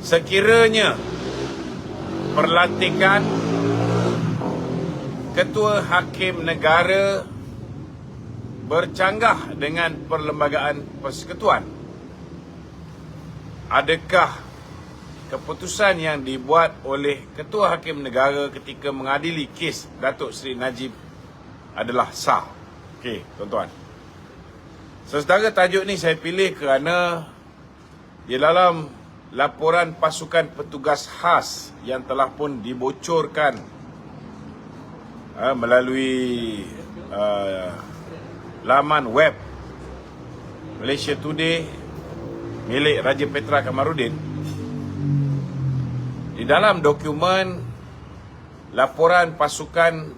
sekiranya perlantikan Ketua Hakim Negara bercanggah dengan Perlembagaan Persekutuan, adakah keputusan yang dibuat oleh Ketua Hakim Negara ketika mengadili kes Datuk Seri Najib adalah sah? Okey, tuan-tuan. Saudara, tajuk ni saya pilih kerana di dalam laporan pasukan petugas khas yang telah pun dibocorkan melalui laman web Malaysia Today milik Raja Petra Kamarudin, di dalam dokumen laporan pasukan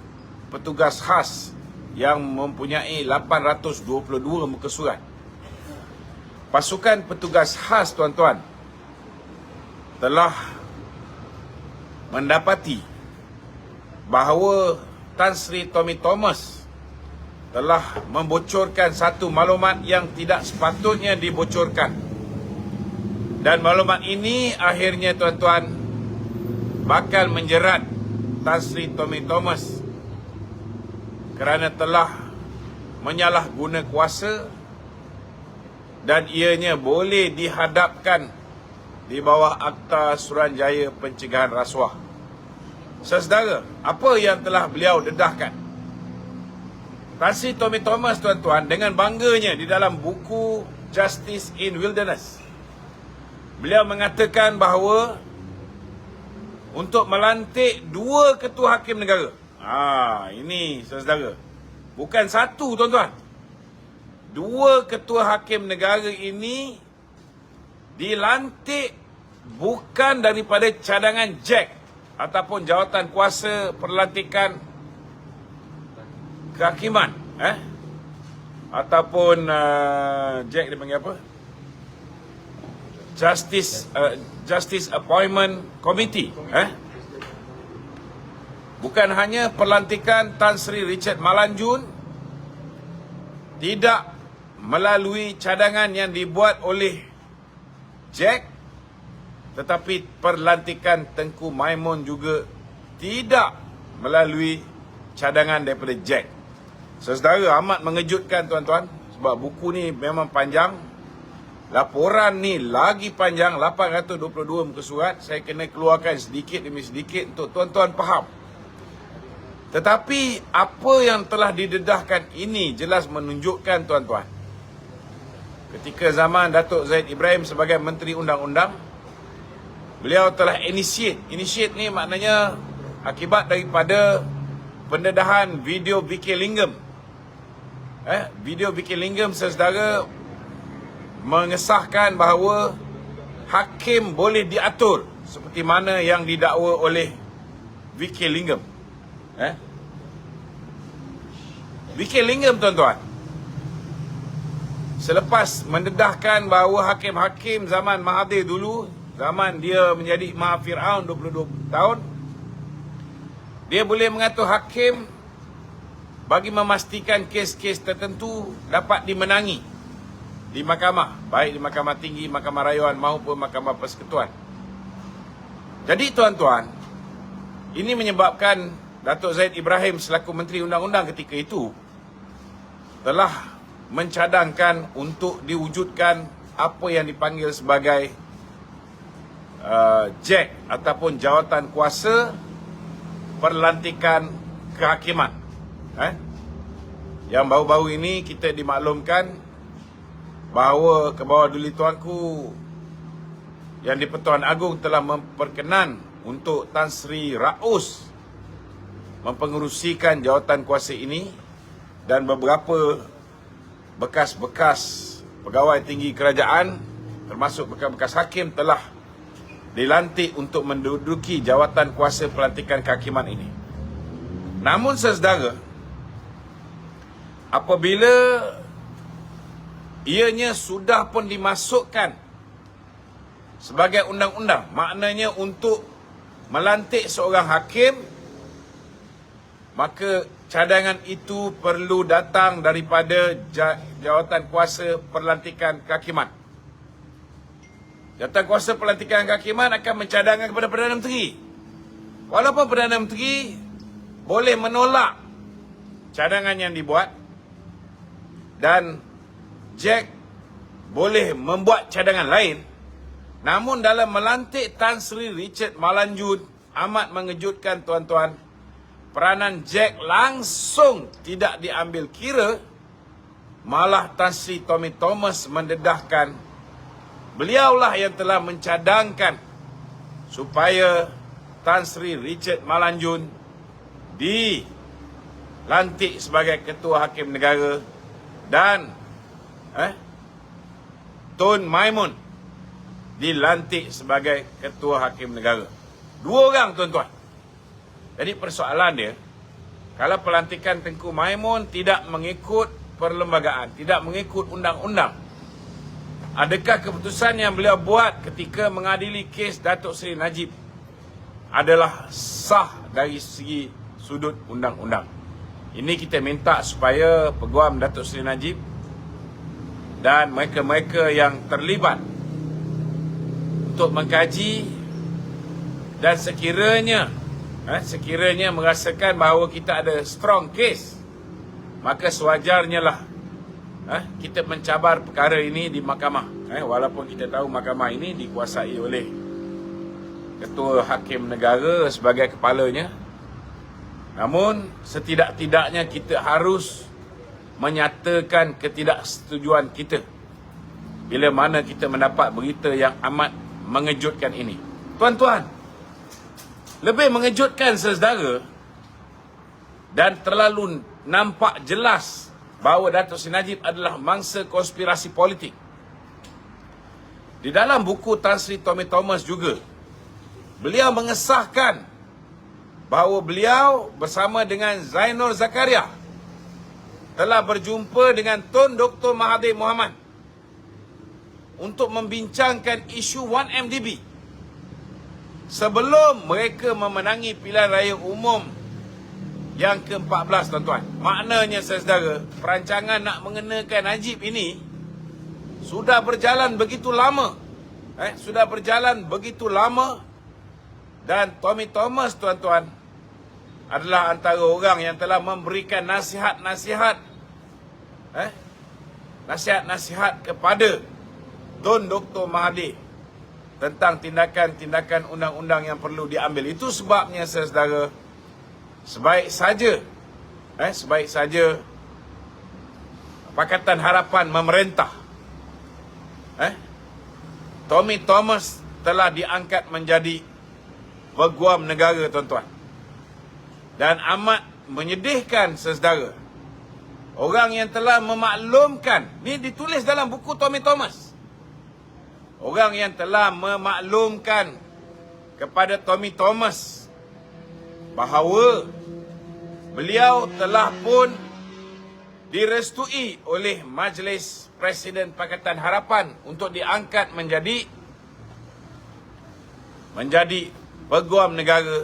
petugas khas yang mempunyai 822 muka surat, pasukan petugas khas, tuan-tuan, telah mendapati bahawa Tan Sri Tommy Thomas telah membocorkan satu maklumat yang tidak sepatutnya dibocorkan. Dan maklumat ini akhirnya, tuan-tuan, bakal menjerat Tan Sri Tommy Thomas kerana telah menyalahguna kuasa dan ianya boleh dihadapkan di bawah Akta Suruhanjaya Pencegahan Rasuah. Saudara, apa yang telah beliau dedahkan? Tan Sri Tommy Thomas, tuan-tuan, dengan bangganya di dalam buku Justice in Wilderness, beliau mengatakan bahawa untuk melantik 2 ketua hakim negara. Ini, saudara, bukan satu, tuan-tuan. 2 ketua hakim negara ini dilantik bukan daripada cadangan JAK ataupun jawatan kuasa perlantikan kehakiman, ataupun JAK dipanggil apa? Justice Appointment Committee, Bukan hanya perlantikan Tan Sri Richard Malanjun tidak melalui cadangan yang dibuat oleh JAK, tetapi perlantikan Tengku Maimun juga tidak melalui cadangan daripada JAK. Saudara, amat mengejutkan, tuan-tuan, sebab buku ni memang panjang. Laporan ni lagi panjang, 822 muka surat. Saya kena keluarkan sedikit demi sedikit untuk tuan-tuan faham. Tetapi apa yang telah didedahkan ini jelas menunjukkan, tuan-tuan, ketika zaman Datuk Zahid Ibrahim sebagai Menteri Undang-Undang, beliau telah initiate ni maknanya akibat daripada pendedahan video VK Lingam. Video VK Lingam, saudara, mengesahkan bahawa hakim boleh diatur seperti mana yang didakwa oleh VK Lingam. VK Lingam, tuan-tuan, selepas mendedahkan bahawa hakim-hakim zaman Mahathir dulu, zaman dia menjadi Maha Fir'aun 22 tahun, dia boleh mengatur hakim bagi memastikan kes-kes tertentu dapat dimenangi di mahkamah, baik di Mahkamah Tinggi, Mahkamah Rayuan maupun Mahkamah Persekutuan. Jadi, tuan-tuan, ini menyebabkan Datuk Zahid Ibrahim selaku Menteri Undang-Undang ketika itu telah mencadangkan untuk diwujudkan apa yang dipanggil sebagai JAK ataupun Jawatan Kuasa Perlantikan Kehakiman. Yang baru-baru ini kita dimaklumkan bahawa ke bawah duli tuanku yang di-Pertuan Agong telah memperkenan untuk Tan Sri Raus mempengerusikan jawatan kuasa ini, dan beberapa bekas-bekas pegawai tinggi kerajaan termasuk bekas-bekas hakim telah dilantik untuk menduduki jawatan kuasa pelantikan kehakiman ini. Namun, saudara, apabila ianya sudah pun dimasukkan sebagai undang-undang, maknanya untuk melantik seorang hakim, maka cadangan itu perlu datang daripada jawatan kuasa perlantikan kehakiman. Jawatankuasa pelantikan kehakiman akan mencadangkan kepada Perdana Menteri. Walaupun Perdana Menteri boleh menolak cadangan yang dibuat dan Jack boleh membuat cadangan lain, namun dalam melantik Tan Sri Richard Malanjun amat mengejutkan tuan-tuan. Peranan Jack langsung tidak diambil kira, malah Tan Sri Tommy Thomas mendedahkan beliaulah yang telah mencadangkan supaya Tan Sri Richard Malanjun dilantik sebagai Ketua Hakim Negara dan Tun Maimun dilantik sebagai Ketua Hakim Negara. 2 orang, tuan-tuan. Jadi persoalan dia, kalau pelantikan Tengku Maimun tidak mengikut perlembagaan, tidak mengikut undang-undang, adakah keputusan yang beliau buat ketika mengadili kes Datuk Seri Najib adalah sah dari segi sudut undang-undang? Ini kita minta supaya Peguam Datuk Seri Najib dan mereka-mereka yang terlibat untuk mengkaji, dan sekiranya merasakan bahawa kita ada strong case, maka sewajarnya lah kita mencabar perkara ini di mahkamah. Walaupun kita tahu mahkamah ini dikuasai oleh Ketua Hakim Negara sebagai kepalanya, namun setidak-tidaknya kita harus menyatakan ketidaksetujuan kita bila mana kita mendapat berita yang amat mengejutkan ini. Tuan-tuan, lebih mengejutkan saudara dan terlalu nampak jelas bahawa Datuk Seri Najib adalah mangsa konspirasi politik. Di dalam buku Tan Sri Tommy Thomas juga, beliau mengesahkan bahawa beliau bersama dengan Zainul Zakaria telah berjumpa dengan Tun Dr. Mahathir Mohamad untuk membincangkan isu 1MDB sebelum mereka memenangi pilihan raya umum yang ke-14, tuan-tuan. Maknanya, saudara, perancangan nak mengenakan Najib ini sudah berjalan begitu lama. Sudah berjalan begitu lama, dan Tommy Thomas, tuan-tuan, adalah antara orang yang telah memberikan nasihat-nasihat nasihat-nasihat kepada Tun Dr. Mahathir tentang tindakan-tindakan undang-undang yang perlu diambil. Itu sebabnya, saudara, sebaik saja Pakatan Harapan memerintah, Tommy Thomas telah diangkat menjadi Peguam Negara, tuan-tuan. Dan amat menyedihkan, saudara, orang yang telah memaklumkan, ni ditulis dalam buku Tommy Thomas, orang yang telah memaklumkan kepada Tommy Thomas bahawa beliau telah pun direstui oleh Majlis Presiden Pakatan Harapan untuk diangkat menjadi Peguam Negara